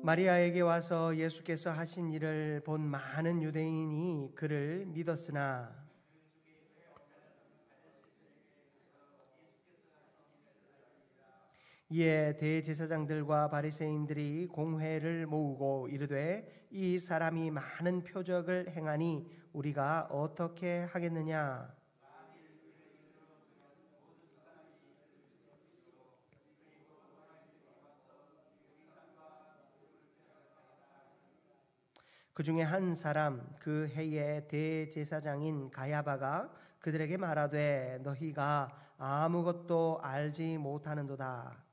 마리아에게 와서 예수께서 하신 일을 본 많은 유대인이 그를 믿었으나 이에 대제사장들과 바리새인들이 공회를 모으고 이르되 이 사람이 많은 표적을 행하니 우리가 어떻게 하겠느냐. 그 중에 한 사람 그 해의 대제사장인 가야바가 그들에게 말하되 너희가 아무것도 알지 못하는도다.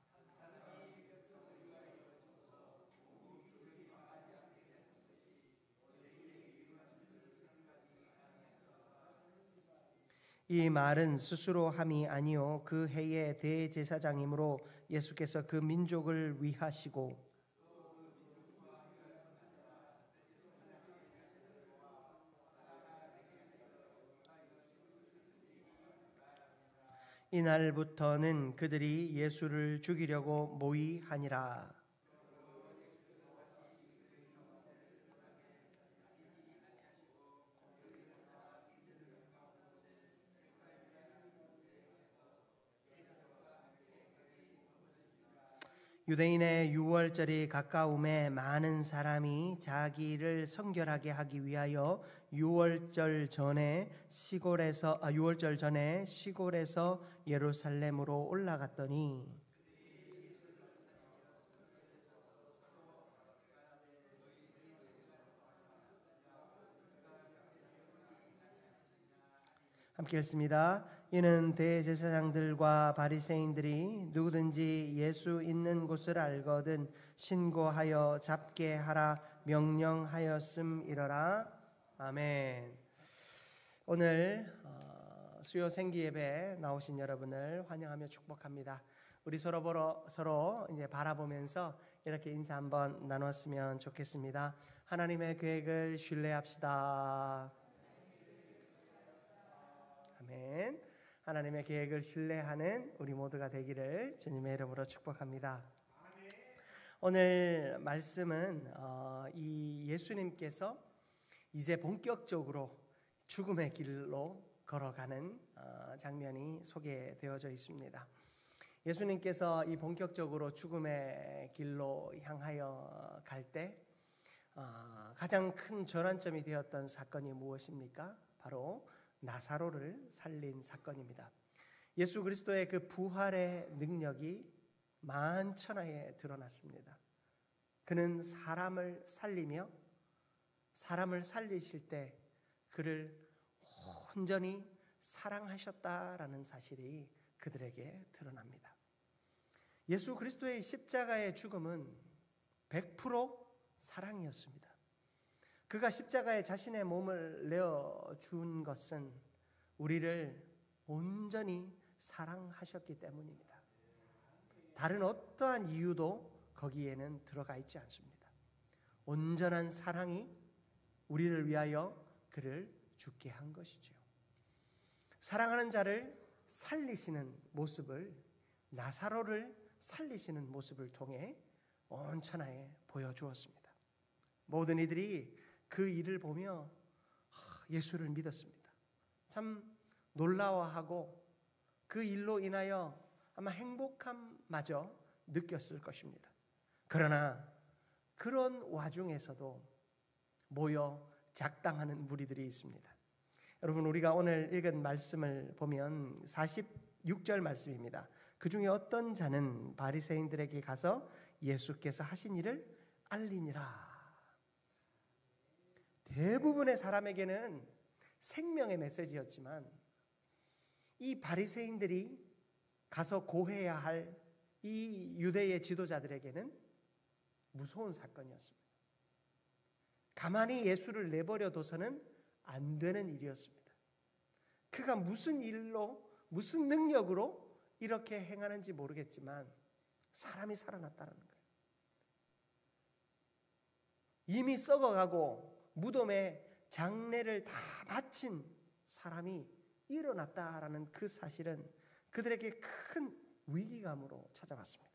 이 말은 스스로 함이 아니요 그 해의 대제사장이므로 예수께서 그 민족을 위하시고 이날부터는 그들이 예수를 죽이려고 모의하니라. 유대인의 유월절이 가까움에 많은 사람이 자기를 성결하게 하기 위하여 유월절 전에 시골에서 예루살렘으로 올라갔더니 함께 읽습니다. 이는 대제사장들과 바리새인들이 누구든지 예수 있는 곳을 알거든 신고하여 잡게 하라 명령하였음이러라. 아멘. 오늘 수요 생기예배 나오신 여러분을 환영하며 축복합니다. 우리 서로 이제 바라보면서 이렇게 인사 한번 나눴으면 좋겠습니다. 하나님의 계획을 신뢰합시다. 아멘. 하나님의 계획을 신뢰하는 우리 모두가 되기를 주님의 이름으로 축복합니다. 아멘. 오늘 말씀은 이 예수님께서 이제 본격적으로 죽음의 길로 걸어가는 장면이 소개되어져 있습니다. 예수님께서 이 본격적으로 죽음의 길로 향하여 갈 때 가장 큰 전환점이 되었던 사건이 무엇입니까? 바로 나사로를 살린 사건입니다. 예수 그리스도의 그 부활의 능력이 만천하에 드러났습니다. 그는 사람을 살리며 사람을 살리실 때 그를 온전히 사랑하셨다라는 사실이 그들에게 드러납니다. 예수 그리스도의 십자가의 죽음은 100% 사랑이었습니다. 그가 십자가에 자신의 몸을 내어준 것은 우리를 온전히 사랑하셨기 때문입니다. 다른 어떠한 이유도 거기에는 들어가 있지 않습니다. 온전한 사랑이 우리를 위하여 그를 죽게 한 것이지요. 사랑하는 자를 살리시는 모습을, 나사로를 살리시는 모습을 통해 온 천하에 보여주었습니다. 모든 이들이 그 일을 보며 예수를 믿었습니다. 참 놀라워하고 그 일로 인하여 아마 행복함마저 느꼈을 것입니다. 그러나 그런 와중에서도 모여 작당하는 무리들이 있습니다. 여러분, 우리가 오늘 읽은 말씀을 보면 46절 말씀입니다. 그 중에 어떤 자는 바리새인들에게 가서 예수께서 하신 일을 알리니라. 대부분의 사람에게는 생명의 메시지였지만 이 바리새인들이 가서 고해야 할 이 유대의 지도자들에게는 무서운 사건이었습니다. 가만히 예수를 내버려 둬서는 안 되는 일이었습니다. 그가 무슨 일로, 무슨 능력으로 이렇게 행하는지 모르겠지만 사람이 살아났다는 거예요. 이미 썩어가고 무덤에 장례를 다 바친 사람이 일어났다라는 그 사실은 그들에게 큰 위기감으로 찾아왔습니다.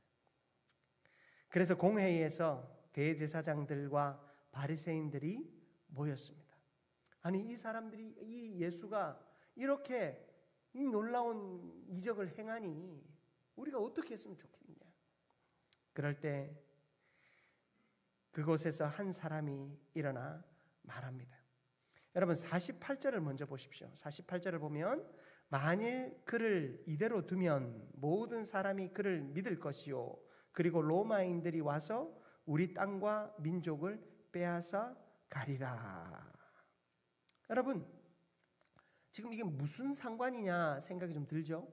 그래서 공회의에서 대제사장들과 바리새인들이 모였습니다. 아니 이 사람들이 이 예수가 이렇게 이 놀라운 이적을 행하니 우리가 어떻게 했으면 좋겠냐. 그럴 때 그곳에서 한 사람이 일어나 말합니다. 여러분 48절을 먼저 보십시오. 48절을 보면 만일 그를 이대로 두면 모든 사람이 그를 믿을 것이요 그리고 로마인들이 와서 우리 땅과 민족을 빼앗아 가리라. 여러분 지금 이게 무슨 상관이냐 생각이 좀 들죠?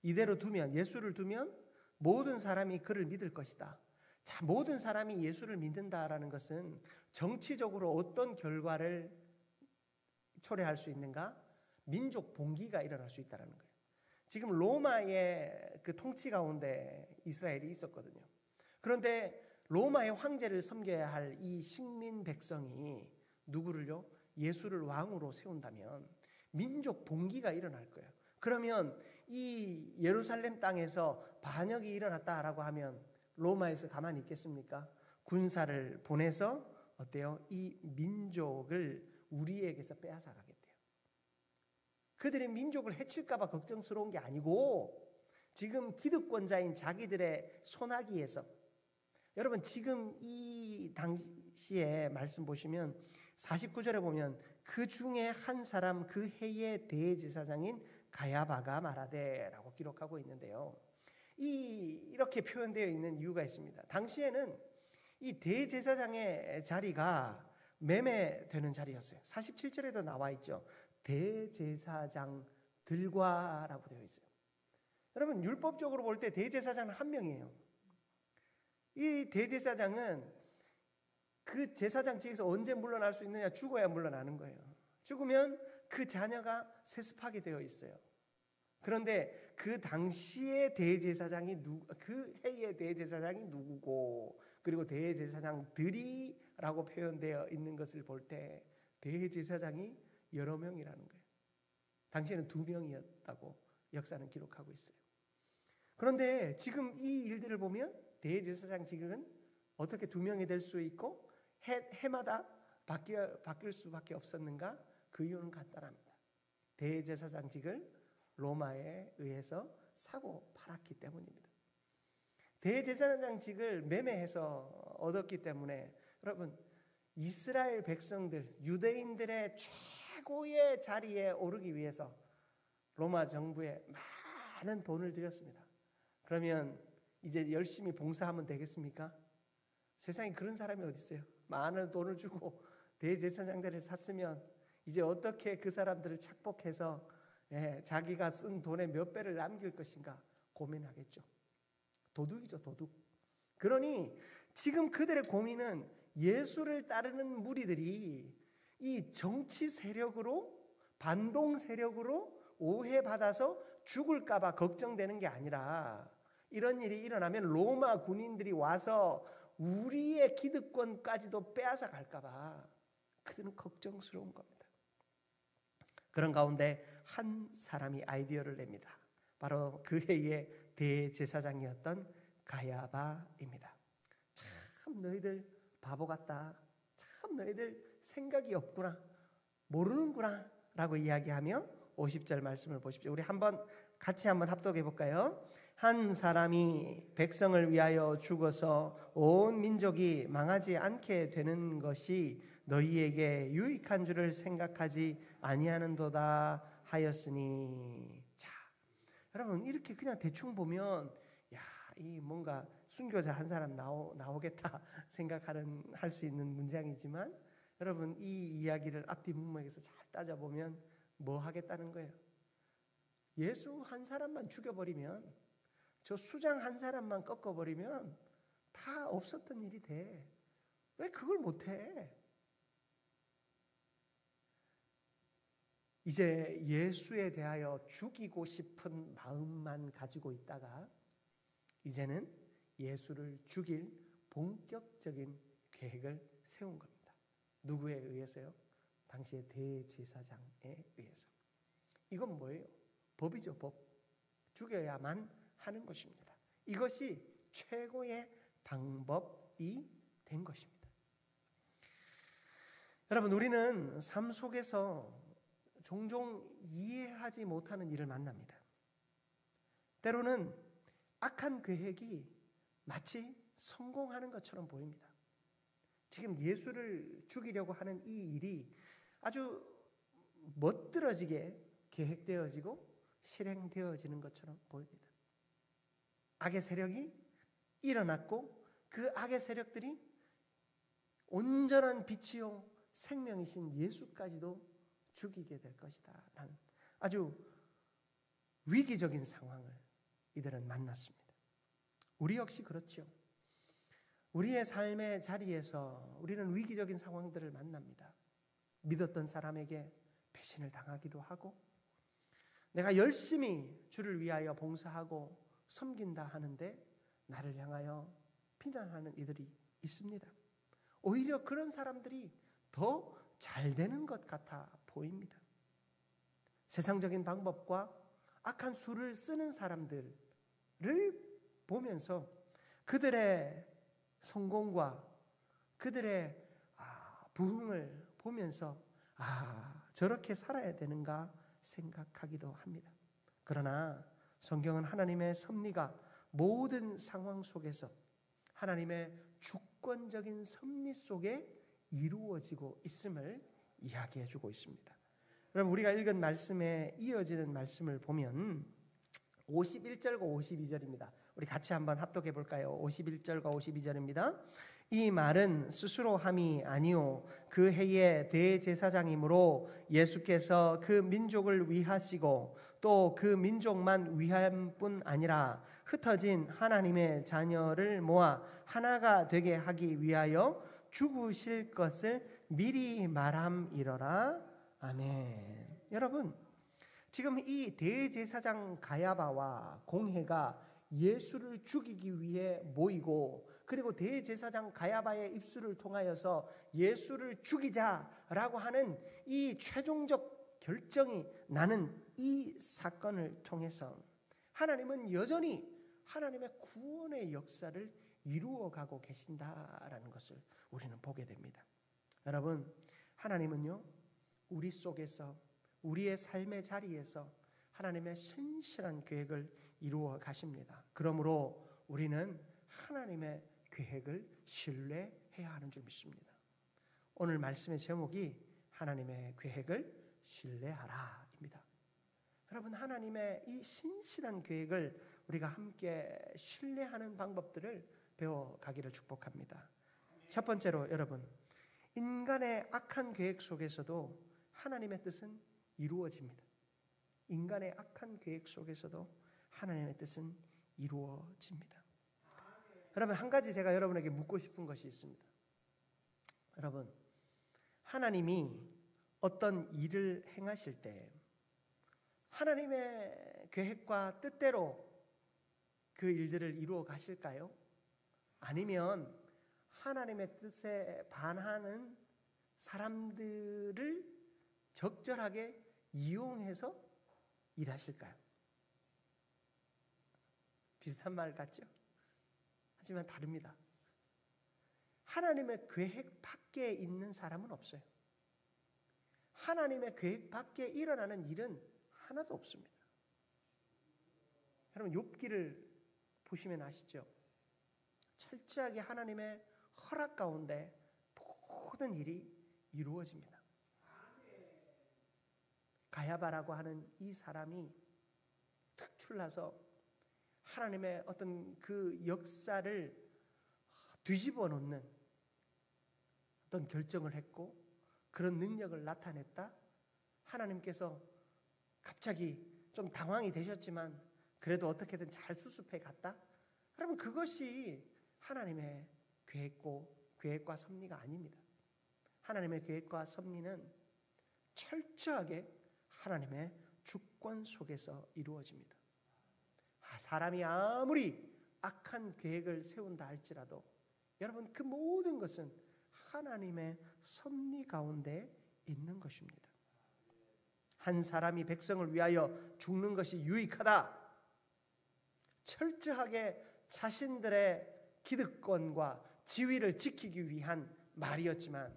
이대로 두면 예수를 두면 모든 사람이 그를 믿을 것이다. 자, 모든 사람이 예수를 믿는다라는 것은 정치적으로 어떤 결과를 초래할 수 있는가? 민족 봉기가 일어날 수 있다는 거예요. 지금 로마의 그 통치 가운데 이스라엘이 있었거든요. 그런데 로마의 황제를 섬겨야 할 이 식민 백성이 누구를요? 예수를 왕으로 세운다면 민족 봉기가 일어날 거예요. 그러면 이 예루살렘 땅에서 반역이 일어났다라고 하면 로마에서 가만히 있겠습니까? 군사를 보내서 어때요? 이 민족을 우리에게서 빼앗아 가겠대요. 그들의 민족을 해칠까 봐 걱정스러운 게 아니고 지금 기득권자인 자기들의 손아귀에서 여러분 지금 이 당시에 말씀 보시면 49절에 보면 그 중에 한 사람 그 해의 대제사장인 가야바가 말하되라고 기록하고 있는데요. 이렇게 표현되어 있는 이유가 있습니다. 당시에는 이 대제사장의 자리가 매매되는 자리였어요. 47절에도 나와 있죠. 대제사장들과라고 되어 있어요. 여러분 율법적으로 볼 때 대제사장은 한 명이에요. 이 대제사장은 그 제사장직에서 언제 물러날 수 있느냐? 죽어야 물러나는 거예요. 죽으면 그 자녀가 세습하게 되어 있어요. 그런데 그 당시의 대제사장이 그 해의 대제사장이 누구고 그리고 대제사장들이라고 표현되어 있는 것을 볼 때 대제사장이 여러 명이라는 거예요. 당시에는 2명이었다고 역사는 기록하고 있어요. 그런데 지금 이 일들을 보면 대제사장직은 어떻게 2명이 될 수 있고 해마다 바뀔 수밖에 없었는가? 그 이유는 간단합니다. 대제사장직을 로마에 의해서 사고 팔았기 때문입니다. 대제사장직을 매매해서 얻었기 때문에 여러분 이스라엘 백성들 유대인들의 최고의 자리에 오르기 위해서 로마 정부에 많은 돈을 들였습니다. 그러면 이제 열심히 봉사하면 되겠습니까? 세상에 그런 사람이 어디 있어요? 많은 돈을 주고 대제사장들을 샀으면 이제 어떻게 그 사람들을 착복해서 자기가 쓴 돈의 몇 배를 남길 것인가 고민하겠죠. 도둑이죠, 도둑. 그러니 지금 그들의 고민은 예수를 따르는 무리들이 이 정치 세력으로 반동 세력으로 오해받아서 죽을까 봐 걱정되는 게 아니라 이런 일이 일어나면 로마 군인들이 와서 우리의 기득권까지도 빼앗아 갈까 봐 그들은 걱정스러운 겁니다. 그런 가운데 한 사람이 아이디어를 냅니다. 바로 그 해의 대제사장이었던 가야바입니다. 참 너희들 바보 같다. 참 너희들 생각이 없구나. 모르는구나 라고 이야기하며 50절 말씀을 보십시오. 우리 같이 한번 합독해 볼까요? 한 사람이 백성을 위하여 죽어서 온 민족이 망하지 않게 되는 것이 너희에게 유익한 줄을 생각하지 아니하는도다 하였으니. 자, 여러분 이렇게 그냥 대충 보면 이 뭔가 순교자 한 사람 나오겠다 할 수 있는 문장이지만 여러분 이 이야기를 앞뒤 문맥에서 잘 따져보면 뭐 하겠다는 거예요? 예수 한 사람만 죽여버리면 저 수장 한 사람만 꺾어버리면 다 없었던 일이 돼. 왜 그걸 못해? 이제 예수에 대하여 죽이고 싶은 마음만 가지고 있다가 이제는 예수를 죽일 본격적인 계획을 세운 겁니다. 누구에 의해서요? 당시의 대제사장에 의해서. 이건 뭐예요? 법이죠, 법. 죽여야만 하는 것입니다. 이것이 최고의 방법이 된 것입니다. 여러분, 우리는 삶 속에서 종종 이해하지 못하는 일을 만납니다. 때로는 악한 계획이 마치 성공하는 것처럼 보입니다. 지금 예수를 죽이려고 하는 이 일이 아주 멋들어지게 계획되어지고 실행되어지는 것처럼 보입니다. 악의 세력이 일어났고 그 악의 세력들이 온전한 빛이요 생명이신 예수까지도 죽이게 될 것이다 라는 아주 위기적인 상황을 이들은 만났습니다. 우리 역시 그렇지요. 우리의 삶의 자리에서 우리는 위기적인 상황들을 만납니다. 믿었던 사람에게 배신을 당하기도 하고, 내가 열심히 주를 위하여 봉사하고 섬긴다 하는데 나를 향하여 비난하는 이들이 있습니다. 오히려 그런 사람들이 더 잘 되는 것 같아 보입니다. 세상적인 방법과 악한 수를 쓰는 사람들을 보면서 그들의 성공과 그들의 부흥을 보면서 저렇게 살아야 되는가 생각하기도 합니다. 그러나 성경은 하나님의 섭리가 모든 상황 속에서 하나님의 주권적인 섭리 속에 이루어지고 있음을 이야기해 주고 있습니다. 여러분, 우리가 읽은 말씀에 이어지는 말씀을 보면 51절과 52절입니다. 우리 같이 한번 합독해 볼까요? 51절과 52절입니다. 이 말은 스스로 함이 아니오 그 해의 대제사장이므로 예수께서 그 민족을 위하시고 또 그 민족만 위할 뿐 아니라 흩어진 하나님의 자녀를 모아 하나가 되게 하기 위하여 죽으실 것을 미리 말함이러라. 아멘. 여러분, 지금 이 대제사장 가야바와 공회가 예수를 죽이기 위해 모이고, 그리고 대제사장 가야바의 입술을 통하여서 예수를 죽이자라고 하는 이 최종적 결정이 나는 이 사건을 통해서 하나님은 여전히 하나님의 구원의 역사를 이루어가고 계신다라는 것을 우리는 보게 됩니다. 여러분, 하나님은요, 우리 속에서 우리의 삶의 자리에서 하나님의 신실한 계획을 이루어 가십니다. 그러므로 우리는 하나님의 계획을 신뢰해야 하는 줄 믿습니다. 오늘 말씀의 제목이 하나님의 계획을 신뢰하라입니다. 여러분, 하나님의 이 신실한 계획을 우리가 함께 신뢰하는 방법들을 배워가기를 축복합니다. 첫 번째로 여러분, 인간의 악한 계획 속에서도 하나님의 뜻은 이루어집니다. 인간의 악한 계획 속에서도 하나님의 뜻은 이루어집니다. 여러분, 한 가지 제가 여러분에게 묻고 싶은 것이 있습니다. 여러분, 하나님이 어떤 일을 행하실 때 하나님의 계획과 뜻대로 그 일들을 이루어 가실까요? 아니면 하나님의 뜻에 반하는 사람들을 적절하게 이용해서 일하실까요? 비슷한 말 같죠? 하지만 다릅니다. 하나님의 계획 밖에 있는 사람은 없어요. 하나님의 계획 밖에 일어나는 일은 하나도 없습니다. 여러분, 욥기를 보시면 아시죠? 철저하게 하나님의 허락 가운데 모든 일이 이루어집니다. 가야바라고 하는 이 사람이 특출나서 하나님의 어떤 그 역사를 뒤집어 놓는 어떤 결정을 했고 그런 능력을 나타냈다. 하나님께서 갑자기 좀 당황이 되셨지만 그래도 어떻게든 잘 수습해 갔다. 여러분, 그것이 하나님의 계획과 섭리가 아닙니다. 하나님의 계획과 섭리는 철저하게 하나님의 주권 속에서 이루어집니다. 사람이 아무리 악한 계획을 세운다 할지라도 여러분, 그 모든 것은 하나님의 섭리 가운데 있는 것입니다. 한 사람이 백성을 위하여 죽는 것이 유익하다. 철저하게 자신들의 기득권과 지위를 지키기 위한 말이었지만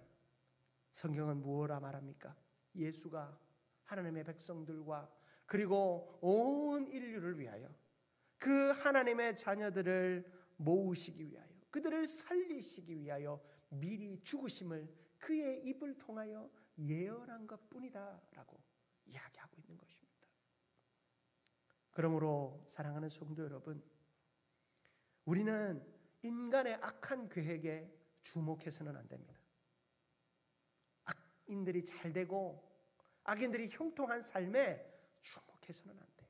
성경은 무엇라 말합니까? 예수가 하나님의 백성들과 그리고 온 인류를 위하여 그 하나님의 자녀들을 모으시기 위하여 그들을 살리시기 위하여 미리 죽으심을 그의 입을 통하여 예언한 것뿐이다 라고 이야기하고 있는 것입니다. 그러므로 사랑하는 성도 여러분, 우리는 인간의 악한 계획에 주목해서는 안 됩니다. 악인들이 잘 되고 악인들이 형통한 삶에 주목해서는 안 돼요.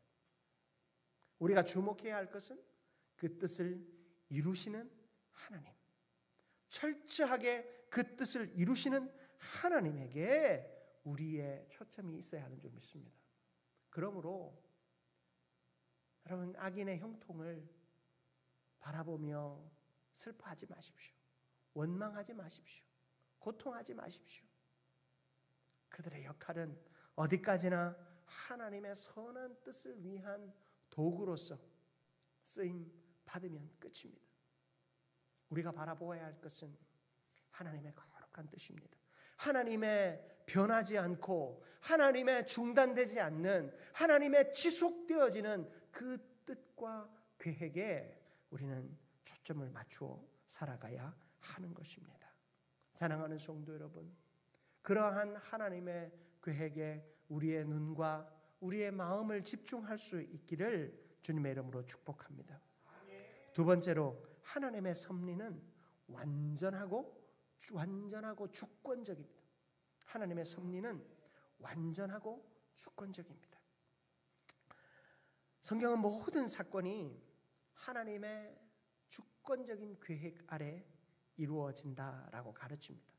우리가 주목해야 할 것은 그 뜻을 이루시는 하나님, 철저하게 그 뜻을 이루시는 하나님에게 우리의 초점이 있어야 하는 줄 믿습니다. 그러므로 여러분, 악인의 형통을 바라보며 슬퍼하지 마십시오. 원망하지 마십시오. 고통하지 마십시오. 그들의 역할은 어디까지나 하나님의 선한 뜻을 위한 도구로서 쓰임 받으면 끝입니다. 우리가 바라보아야 할 것은 하나님의 거룩한 뜻입니다. 하나님의 변하지 않고 하나님의 중단되지 않는 하나님의 지속되어지는 그 뜻과 계획에 우리는 초점을 맞추어 살아가야 하는 것입니다. 사랑하는 성도 여러분, 그러한 하나님의 계획에 우리의 눈과 우리의 마음을 집중할 수 있기를 주님의 이름으로 축복합니다. 두 번째로, 하나님의 섭리는 완전하고 주권적입니다. 하나님의 섭리는 완전하고 주권적입니다. 성경은 모든 사건이 하나님의 주권적인 계획 아래 이루어진다라고 가르칩니다.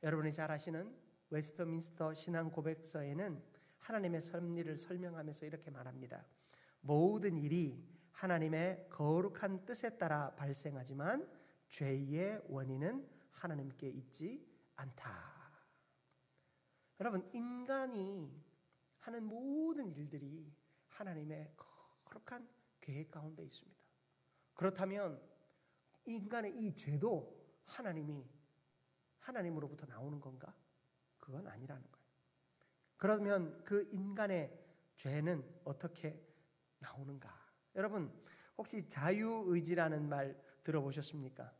여러분이 잘 아시는 웨스트민스터 신앙 고백서에는 하나님의 섭리를 설명하면서 이렇게 말합니다. 모든 일이 하나님의 거룩한 뜻에 따라 발생하지만 죄의 원인은 하나님께 있지 않다. 여러분, 인간이 하는 모든 일들이 하나님의 거룩한 계획 가운데 있습니다. 그렇다면 인간의 이 죄도 하나님으로부터 나오는 건가? 그건 아니라는 거예요. 그러면 그 인간의 죄는 어떻게 나오는가? 여러분, 혹시 자유의지라는 말 들어보셨습니까?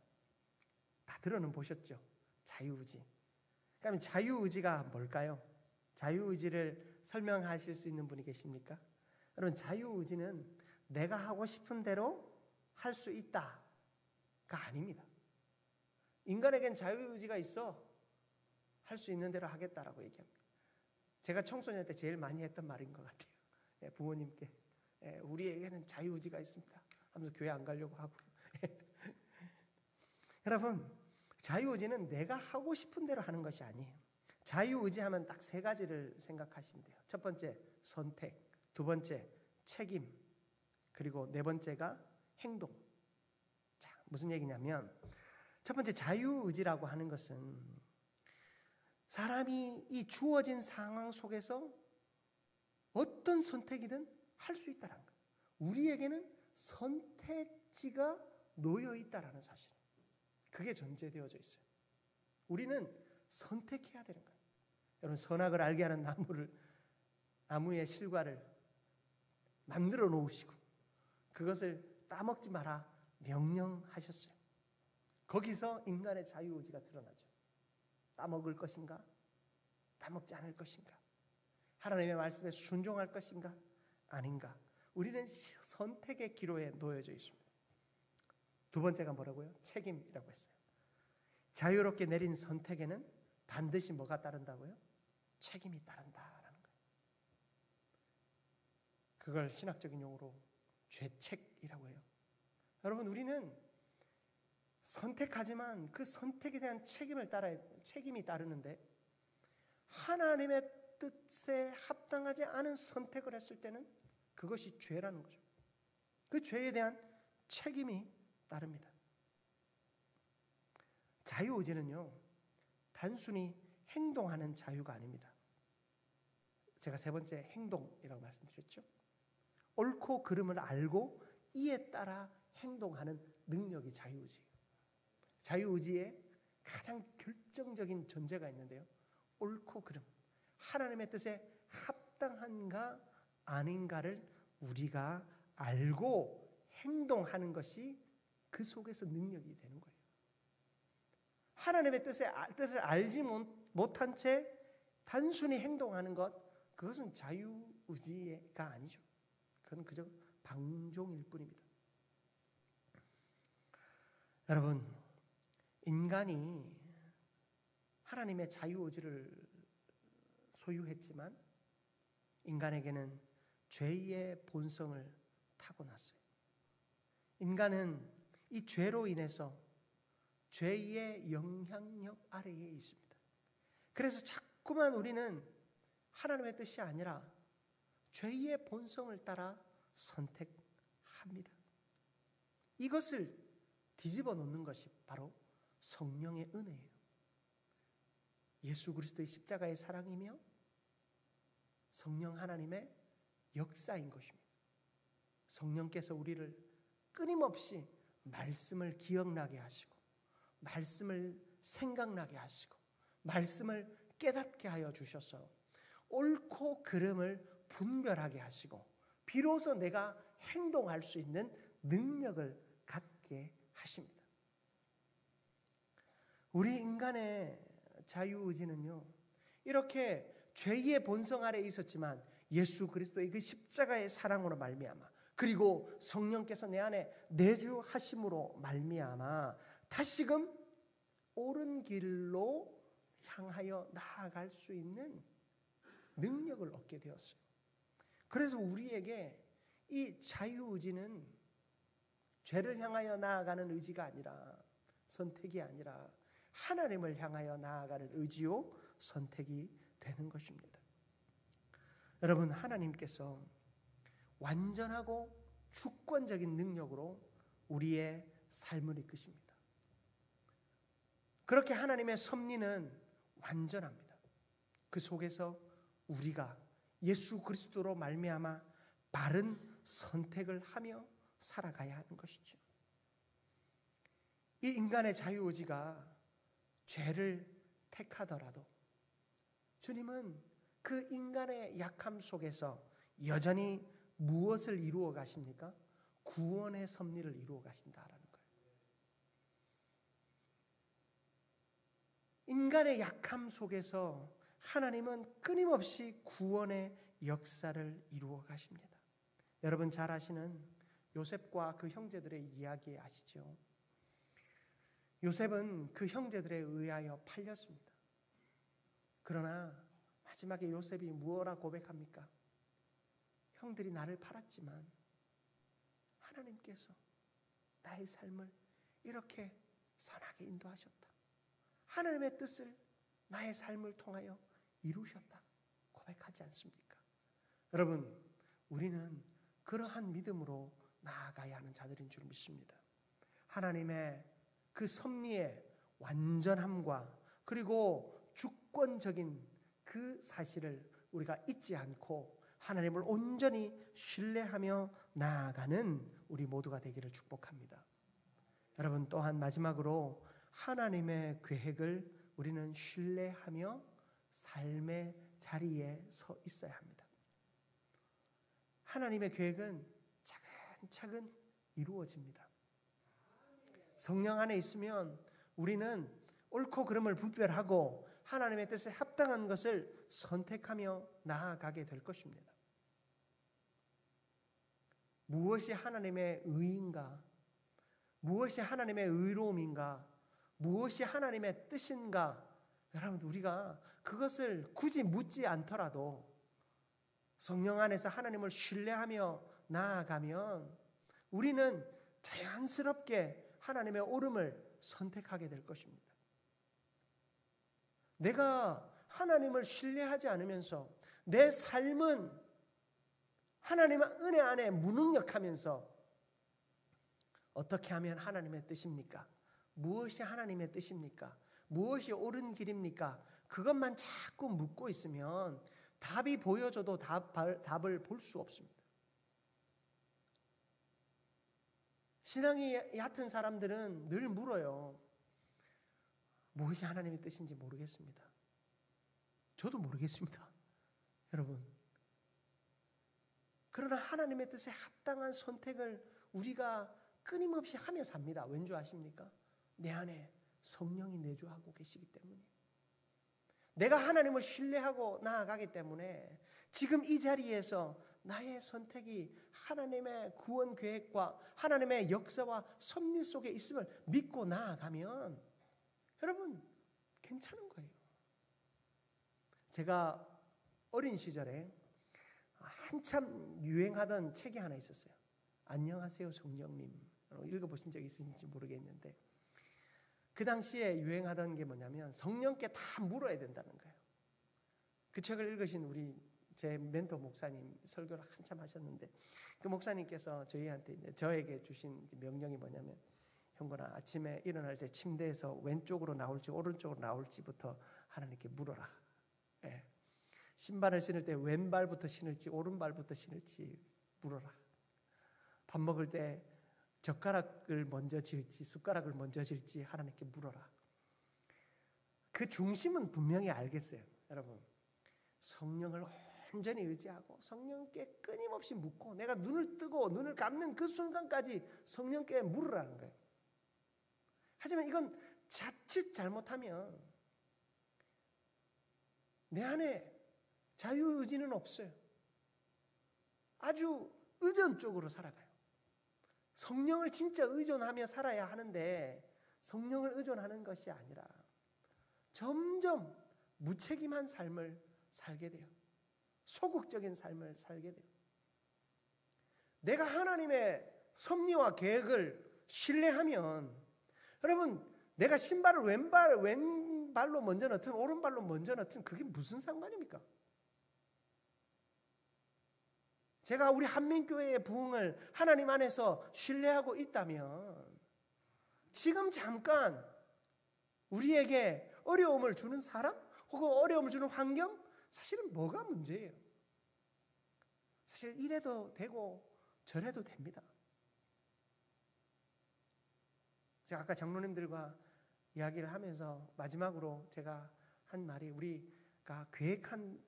다 들어는 보셨죠? 자유의지. 그러면 자유의지가 뭘까요? 자유의지를 설명하실 수 있는 분이 계십니까? 여러분, 자유의지는 내가 하고 싶은 대로 할 수 있다가 아닙니다. 인간에겐 자유의지가 있어 할 수 있는 대로 하겠다라고 얘기합니다. 제가 청소년 때 제일 많이 했던 말인 것 같아요. 부모님께 우리에게는 자유의지가 있습니다 하면서 교회 안 가려고 하고. 여러분, 자유의지는 내가 하고 싶은 대로 하는 것이 아니에요. 자유의지하면 딱 세 가지를 생각하시면 돼요. 첫 번째, 선택. 두 번째, 책임. 그리고 네 번째가 행동. 자, 무슨 얘기냐면, 첫 번째, 자유의지라고 하는 것은 사람이 이 주어진 상황 속에서 어떤 선택이든 할 수 있다는 거예요. 우리에게는 선택지가 놓여 있다는 사실. 그게 전제되어져 있어요. 우리는 선택해야 되는 거예요. 여러분, 선악을 알게 하는 나무의 실과를 만들어 놓으시고 그것을 따먹지 마라 명령하셨어요. 거기서 인간의 자유의지가 드러나죠. 따먹을 것인가? 따먹지 않을 것인가? 하나님의 말씀에 순종할 것인가? 아닌가? 우리는 선택의 기로에 놓여져 있습니다. 두 번째가 뭐라고요? 책임이라고 했어요. 자유롭게 내린 선택에는 반드시 뭐가 따른다고요? 책임이 따른다라는 거예요. 그걸 신학적인 용어로 죄책이라고 해요. 여러분, 우리는 선택하지만 그 선택에 대한 책임이 따르는데 하나님의 뜻에 합당하지 않은 선택을 했을 때는 그것이 죄라는 거죠. 그 죄에 대한 책임이 따릅니다. 자유의지는요, 단순히 행동하는 자유가 아닙니다. 제가 세 번째 행동이라고 말씀드렸죠. 옳고 그름을 알고 이에 따라 행동하는 능력이 자유의지예요. 자유의지의 가장 결정적인 존재가 있는데요. 옳고 그름, 하나님의 뜻에 합당한가 아닌가를 우리가 알고 행동하는 것이 그 속에서 능력이 되는 거예요. 하나님의 뜻을 알지 못한 채 단순히 행동하는 것, 그것은 자유의지가 아니죠. 그건 그저 방종일 뿐입니다. 여러분, 인간이 하나님의 자유의지를 소유했지만 인간에게는 죄의 본성을 타고났어요. 인간은 이 죄로 인해서 죄의 영향력 아래에 있습니다. 그래서 자꾸만 우리는 하나님의 뜻이 아니라 죄의 본성을 따라 선택합니다. 이것을 뒤집어 놓는 것이 바로 성령의 은혜예요. 예수 그리스도의 십자가의 사랑이며 성령 하나님의 역사인 것입니다. 성령께서 우리를 끊임없이 말씀을 기억나게 하시고, 말씀을 생각나게 하시고, 말씀을 깨닫게 하여 주셔서 옳고 그름을 분별하게 하시고, 비로소 내가 행동할 수 있는 능력을 갖게 하십니다. 우리 인간의 자유의지는요, 이렇게 죄의 본성 아래에 있었지만 예수 그리스도의 그 십자가의 사랑으로 말미암아, 그리고 성령께서 내 안에 내주하심으로 말미암아 다시금 옳은 길로 향하여 나아갈 수 있는 능력을 얻게 되었어요. 그래서 우리에게 이 자유의지는 죄를 향하여 나아가는 의지가 아니라, 선택이 아니라 하나님을 향하여 나아가는 의지요 선택이 되는 것입니다. 여러분, 하나님께서 완전하고 주권적인 능력으로 우리의 삶을 이끄십니다. 그렇게 하나님의 섭리는 완전합니다. 그 속에서 우리가 예수 그리스도로 말미암아 바른 선택을 하며 살아가야 하는 것이죠. 이 인간의 자유의지가 죄를 택하더라도 주님은 그 인간의 약함 속에서 여전히 무엇을 이루어 가십니까? 구원의 섭리를 이루어 가신다라는 거예요. 인간의 약함 속에서 하나님은 끊임없이 구원의 역사를 이루어 가십니다. 여러분 잘 아시는 요셉과 그 형제들의 이야기 아시죠? 요셉은 그 형제들에 의하여 팔렸습니다. 그러나 마지막에 요셉이 무엇라 고백합니까? 형들이 나를 팔았지만 하나님께서 나의 삶을 이렇게 선하게 인도하셨다. 하나님의 뜻을 나의 삶을 통하여 이루셨다. 고백하지 않습니까? 여러분, 우리는 그러한 믿음으로 나아가야 하는 자들인 줄 믿습니다. 하나님의 그 섭리의 완전함과 그리고 주권적인 그 사실을 우리가 잊지 않고 하나님을 온전히 신뢰하며 나아가는 우리 모두가 되기를 축복합니다. 여러분, 또한 마지막으로 하나님의 계획을 우리는 신뢰하며 삶의 자리에 서 있어야 합니다. 하나님의 계획은 차근차근 이루어집니다. 성령 안에 있으면 우리는 옳고 그름을 분별하고 하나님의 뜻에 합당한 것을 선택하며 나아가게 될 것입니다. 무엇이 하나님의 의인가? 무엇이 하나님의 의로움인가? 무엇이 하나님의 뜻인가? 여러분, 우리가 그것을 굳이 묻지 않더라도 성령 안에서 하나님을 신뢰하며 나아가면 우리는 자연스럽게 하나님의 옳음을 선택하게 될 것입니다. 내가 하나님을 신뢰하지 않으면서 내 삶은 하나님의 은혜 안에 무능력하면서 어떻게 하면 하나님의 뜻입니까? 무엇이 하나님의 뜻입니까? 무엇이 옳은 길입니까? 그것만 자꾸 묻고 있으면 답이 보여줘도 답을 볼 수 없습니다. 신앙이 얕은 사람들은 늘 물어요. 무엇이 하나님의 뜻인지 모르겠습니다. 저도 모르겠습니다. 여러분. 그러나 하나님의 뜻에 합당한 선택을 우리가 끊임없이 하며 삽니다. 왠지 아십니까? 내 안에 성령이 내주하고 계시기 때문에. 내가 하나님을 신뢰하고 나아가기 때문에 지금 이 자리에서 나의 선택이 하나님의 구원 계획과 하나님의 역사와 섭리 속에 있음을 믿고 나아가면 여러분 괜찮은 거예요. 제가 어린 시절에 한참 유행하던 책이 하나 있었어요. 안녕하세요 성령님. 읽어보신 적 있으신지 모르겠는데 그 당시에 유행하던 게 뭐냐면 성령께 다 물어야 된다는 거예요. 그 책을 읽으신 우리 제 멘토 목사님 설교를 한참 하셨는데 그 목사님께서 저에게 주신 명령이 뭐냐면 형건아 아침에 일어날 때 침대에서 왼쪽으로 나올지 오른쪽으로 나올지부터 하나님께 물어라. 예. 신발을 신을 때 왼발부터 신을지 오른발부터 신을지 물어라. 밥 먹을 때 젓가락을 먼저 쥘지 숟가락을 먼저 쥘지 하나님께 물어라. 그 중심은 분명히 알겠어요. 여러분 성령을 온전히 의지하고 성령께 끊임없이 묻고 내가 눈을 뜨고 눈을 감는 그 순간까지 성령께 물으라는 거예요. 하지만 이건 자칫 잘못하면 내 안에 자유의지는 없어요. 아주 의존적으로 살아가요. 성령을 진짜 의존하며 살아야 하는데 성령을 의존하는 것이 아니라 점점 무책임한 삶을 살게 돼요. 소극적인 삶을 살게 돼요. 내가 하나님의 섭리와 계획을 신뢰하면 여러분 내가 신발을 왼발로 먼저 넣든 오른발로 먼저 넣든 그게 무슨 상관입니까? 제가 우리 한민교회의 부흥을 하나님 안에서 신뢰하고 있다면 지금 잠깐 우리에게 어려움을 주는 사람 혹은 어려움을 주는 환경 사실은 뭐가 문제예요? 사실 이래도 되고 저래도 됩니다. 제가 아까 장로님들과 이야기를 하면서 마지막으로 제가 한 말이 우리가 계획한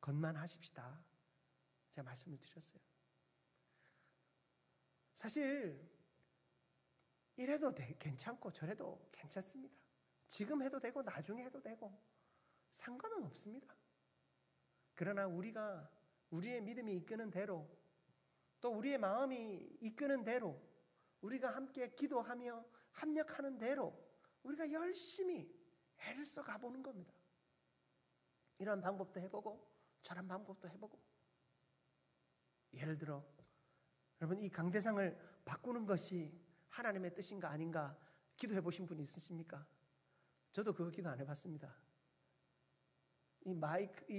것만 하십시다. 제가 말씀을 드렸어요. 사실 이래도 괜찮고 저래도 괜찮습니다. 지금 해도 되고 나중에 해도 되고 상관은 없습니다. 그러나 우리가 우리의 믿음이 이끄는 대로 또 우리의 마음이 이끄는 대로 우리가 함께 기도하며 합력하는 대로 우리가 열심히 애를 써 가보는 겁니다. 이런 방법도 해보고 저런 방법도 해보고 예를 들어 여러분 이 강대상을 바꾸는 것이 하나님의 뜻인가 아닌가 기도해 보신 분 있으십니까? 저도 그거 기도 안 해봤습니다.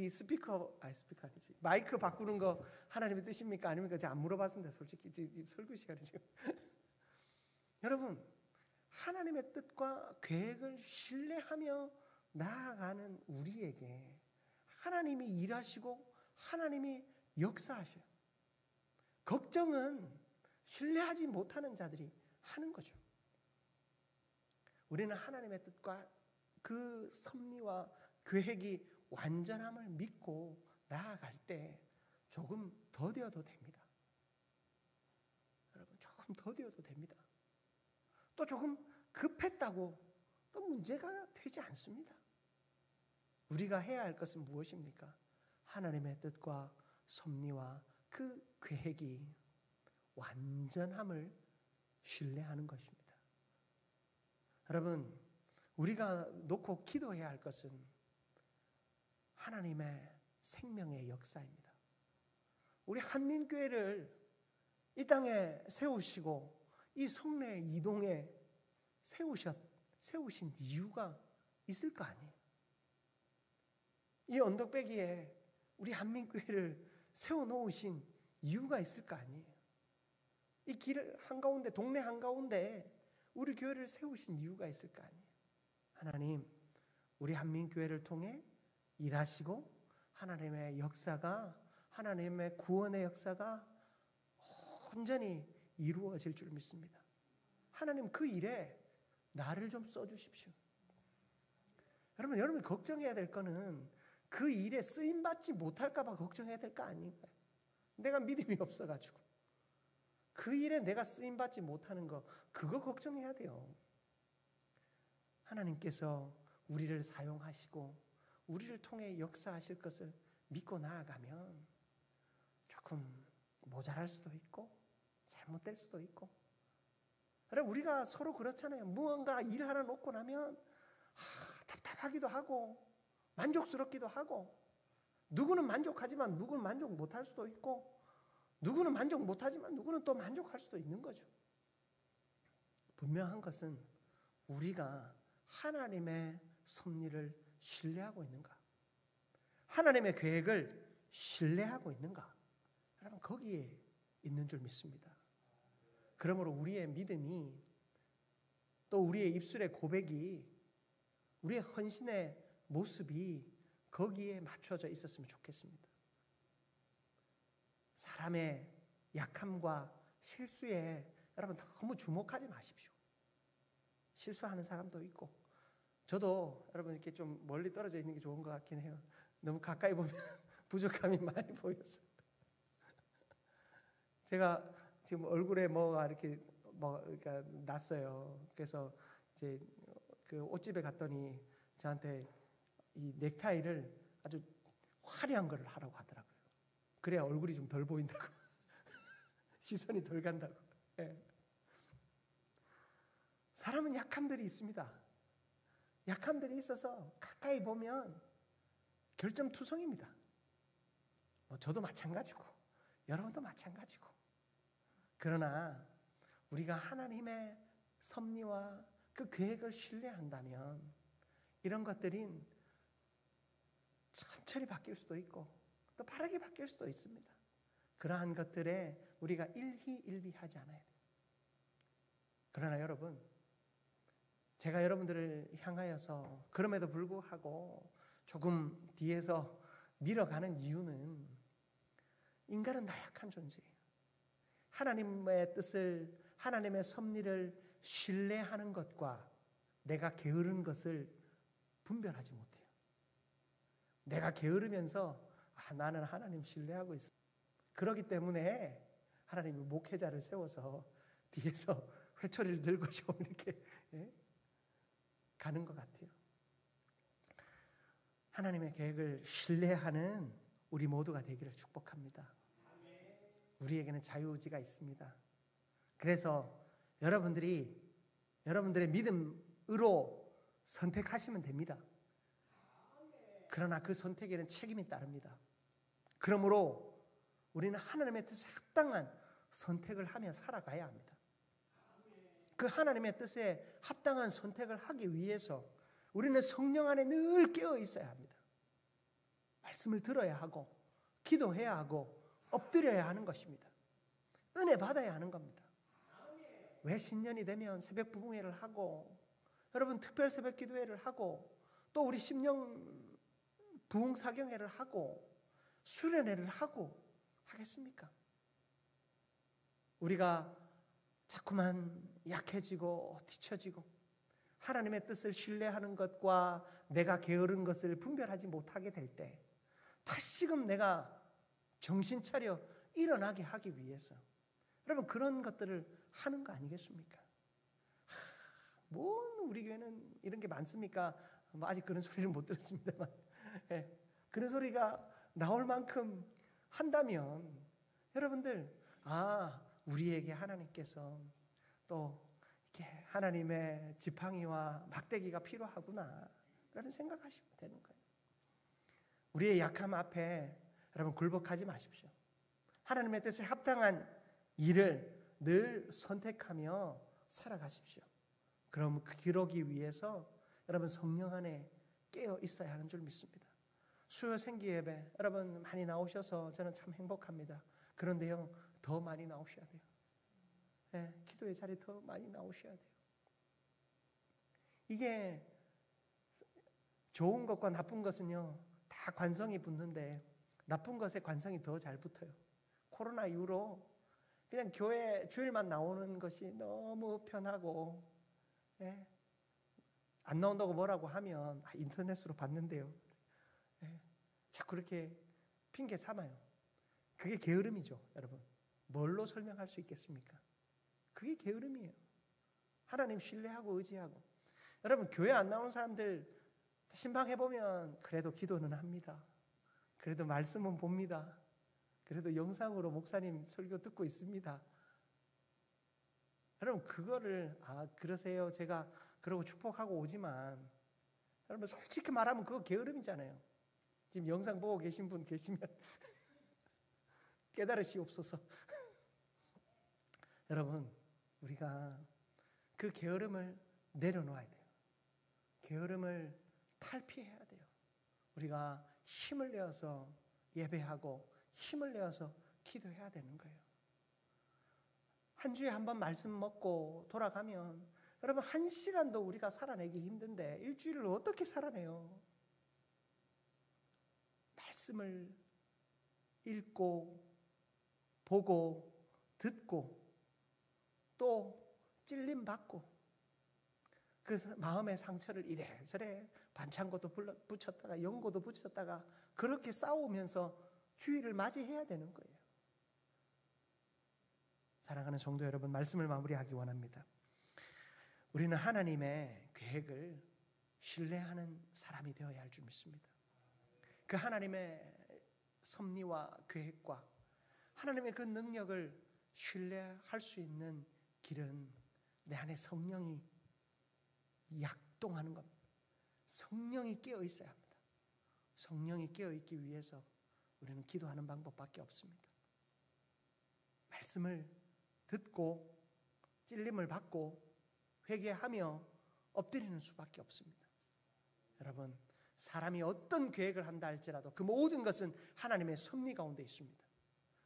스피커 아니지. 마이크 바꾸는 거 하나님의 뜻입니까? 아닙니까? 제가 안 물어봤습니다. 솔직히 설교 시간이 지금. 여러분 하나님의 뜻과 계획을 신뢰하며 나아가는 우리에게 하나님이 일하시고 하나님이 역사하셔요. 걱정은 신뢰하지 못하는 자들이 하는 거죠. 우리는 하나님의 뜻과 그 섭리와 계획이 완전함을 믿고 나아갈 때 조금 더뎌도 됩니다. 여러분 조금 더뎌도 됩니다. 또 조금 급했다고 또 문제가 되지 않습니다. 우리가 해야 할 것은 무엇입니까? 하나님의 뜻과 섭리와 그 계획이 완전함을 신뢰하는 것입니다. 여러분 우리가 놓고 기도해야 할 것은 하나님의 생명의 역사입니다. 우리 한민교회를 이 땅에 세우시고 이 성내 이동에 세우신 이유가 있을 거 아니에요. 이 언덕배기에 우리 한민교회를 세워놓으신 이유가 있을 거 아니에요. 이 길 한가운데 동네 한가운데 우리 교회를 세우신 이유가 있을 거 아니에요. 하나님 우리 한민교회를 통해 일하시고 하나님의 역사가 하나님의 구원의 역사가 온전히 이루어질 줄 믿습니다. 하나님 그 일에 나를 좀 써주십시오. 여러분이 걱정해야 될 거는 그 일에 쓰임받지 못할까 봐 걱정해야 될 거 아닌가요? 내가 믿음이 없어가지고 그 일에 내가 쓰임받지 못하는 거, 그거 걱정해야 돼요. 하나님께서 우리를 사용하시고 우리를 통해 역사하실 것을 믿고 나아가면 조금 모자랄 수도 있고 잘못될 수도 있고, 우리가 서로 그렇잖아요. 무언가 일 하나 놓고 나면 답답하기도 하고 만족스럽기도 하고, 누구는 만족하지만 누구는 만족 못할 수도 있고, 누구는 만족 못하지만 누구는 또 만족할 수도 있는 거죠. 분명한 것은 우리가 하나님의 섭리를 신뢰하고 있는가, 하나님의 계획을 신뢰하고 있는가, 여러분 거기에 있는 줄 믿습니다. 그러므로 우리의 믿음이, 또 우리의 입술의 고백이, 우리의 헌신의 모습이 거기에 맞춰져 있었으면 좋겠습니다. 사람의 약함과 실수에 여러분 너무 주목하지 마십시오. 실수하는 사람도 있고, 저도 여러분 이렇게 좀 멀리 떨어져 있는 게 좋은 것 같긴 해요. 너무 가까이 보면 부족함이 많이 보여서. 제가 지금 얼굴에 뭐가 이렇게 그러니까 났어요. 그래서 이제 그 옷집에 갔더니 저한테 이 넥타이를 아주 화려한 걸 하라고 하더라고요. 그래야 얼굴이 좀 덜 보인다고. 시선이 덜 간다고. 예. 사람은 약함들이 있습니다. 약함들이 있어서 가까이 보면 결점투성입니다. 저도 마찬가지고 여러분도 마찬가지고. 그러나 우리가 하나님의 섭리와 그 계획을 신뢰한다면 이런 것들은 천천히 바뀔 수도 있고 또 빠르게 바뀔 수도 있습니다. 그러한 것들에 우리가 일희일비하지 않아야 돼요. 그러나 여러분, 제가 여러분들을 향하여서 그럼에도 불구하고 조금 뒤에서 밀어가는 이유는, 인간은 나약한 존재예요. 하나님의 뜻을, 하나님의 섭리를 신뢰하는 것과 내가 게으른 것을 분별하지 못해요. 내가 게으르면서 나는 하나님 신뢰하고 있어. 그렇기 때문에 하나님이 목회자를 세워서 뒤에서 회초리를 들고 좀 이렇게 가는 것 같아요. 하나님의 계획을 신뢰하는 우리 모두가 되기를 축복합니다. 우리에게는 자유의지가 있습니다. 그래서 여러분들의 믿음으로 선택하시면 됩니다. 그러나 그 선택에는 책임이 따릅니다. 그러므로 우리는 하나님의 뜻에 합당한 선택을 하며 살아가야 합니다. 그 하나님의 뜻에 합당한 선택을 하기 위해서 우리는 성령 안에 늘 깨어 있어야 합니다. 말씀을 들어야 하고 기도해야 하고 엎드려야 하는 것입니다. 은혜 받아야 하는 겁니다. 왜 신년이 되면 새벽 부흥회를 하고, 여러분 특별 새벽 기도회를 하고, 또 우리 심령 부흥 사경회를 하고 수련회를 하고 하겠습니까? 우리가 자꾸만 약해지고 뒤처지고 하나님의 뜻을 신뢰하는 것과 내가 게으른 것을 분별하지 못하게 될 때 다시금 내가 정신 차려 일어나게 하기 위해서 여러분 그런 것들을 하는 거 아니겠습니까? 뭐 우리 교회는 이런 게 많습니까? 아직 그런 소리를 못 들었습니다만 그런 소리가 나올 만큼 한다면 여러분들 우리에게 하나님께서 또 이렇게 하나님의 지팡이와 막대기가 필요하구나 라는 생각하시면 되는 거예요. 우리의 약함 앞에 여러분 굴복하지 마십시오. 하나님의 뜻에 합당한 일을 늘 선택하며 살아가십시오. 그럼 그러기 위해서 여러분 성령 안에 깨어 있어야 하는 줄 믿습니다. 수요 생기 예배 여러분 많이 나오셔서 저는 참 행복합니다. 그런데요 더 많이 나오셔야 돼요. 기도의 자리 더 많이 나오셔야 돼요. 이게 좋은 것과 나쁜 것은요 다 관성이 붙는데 나쁜 것에 관성이 더 잘 붙어요. 코로나 이후로 그냥 교회 주일만 나오는 것이 너무 편하고 안 나온다고 뭐라고 하면 인터넷으로 봤는데요. 예, 자꾸 그렇게 핑계 삼아요. 그게 게으름이죠, 여러분. 뭘로 설명할 수 있겠습니까? 그게 게으름이에요. 하나님 신뢰하고 의지하고. 여러분, 교회 안 나오는 사람들 신방해보면 그래도 기도는 합니다. 그래도 말씀은 봅니다. 그래도 영상으로 목사님 설교 듣고 있습니다. 여러분, 그거를 그러세요, 제가 그러고 축복하고 오지만, 여러분 솔직히 말하면 그거 게으름이잖아요. 지금 영상 보고 계신 분 계시면 깨달으시옵소서. 여러분, 우리가 그 게으름을 내려놓아야 돼요. 게으름을 탈피해야 돼요. 우리가 힘을 내어서 예배하고 힘을 내어서 기도해야 되는 거예요. 한 주에 한 번 말씀 먹고 돌아가면 여러분 1시간도 우리가 살아내기 힘든데 일주일을 어떻게 살아내요? 말씀을 읽고 보고 듣고 또 찔림 받고 그 마음의 상처를 이래저래 반창고도 붙였다가 연고도 붙였다가 그렇게 싸우면서 주일을 맞이해야 되는 거예요. 사랑하는 성도 여러분, 말씀을 마무리하기 원합니다. 우리는 하나님의 계획을 신뢰하는 사람이 되어야 할 줄 믿습니다. 그 하나님의 섭리와 계획과 하나님의 그 능력을 신뢰할 수 있는 길은 내 안에 성령이 약동하는 겁니다. 성령이 깨어 있어야 합니다. 성령이 깨어 있기 위해서 우리는 기도하는 방법밖에 없습니다. 말씀을 듣고 찔림을 받고 회개하며 엎드리는 수밖에 없습니다. 여러분, 사람이 어떤 계획을 한다 할지라도 그 모든 것은 하나님의 섭리 가운데 있습니다.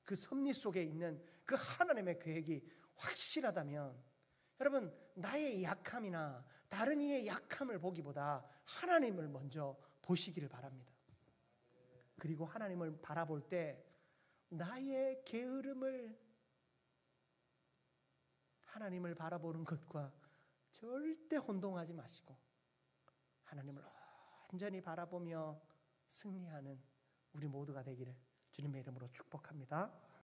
그 섭리 속에 있는 그 하나님의 계획이 확실하다면 여러분, 나의 약함이나 다른 이의 약함을 보기보다 하나님을 먼저 보시기를 바랍니다. 그리고 하나님을 바라볼 때 나의 게으름을 하나님을 바라보는 것과 절대 혼동하지 마시고 하나님을 온전히 바라보며 승리하는 우리 모두가 되기를 주님의 이름으로 축복합니다.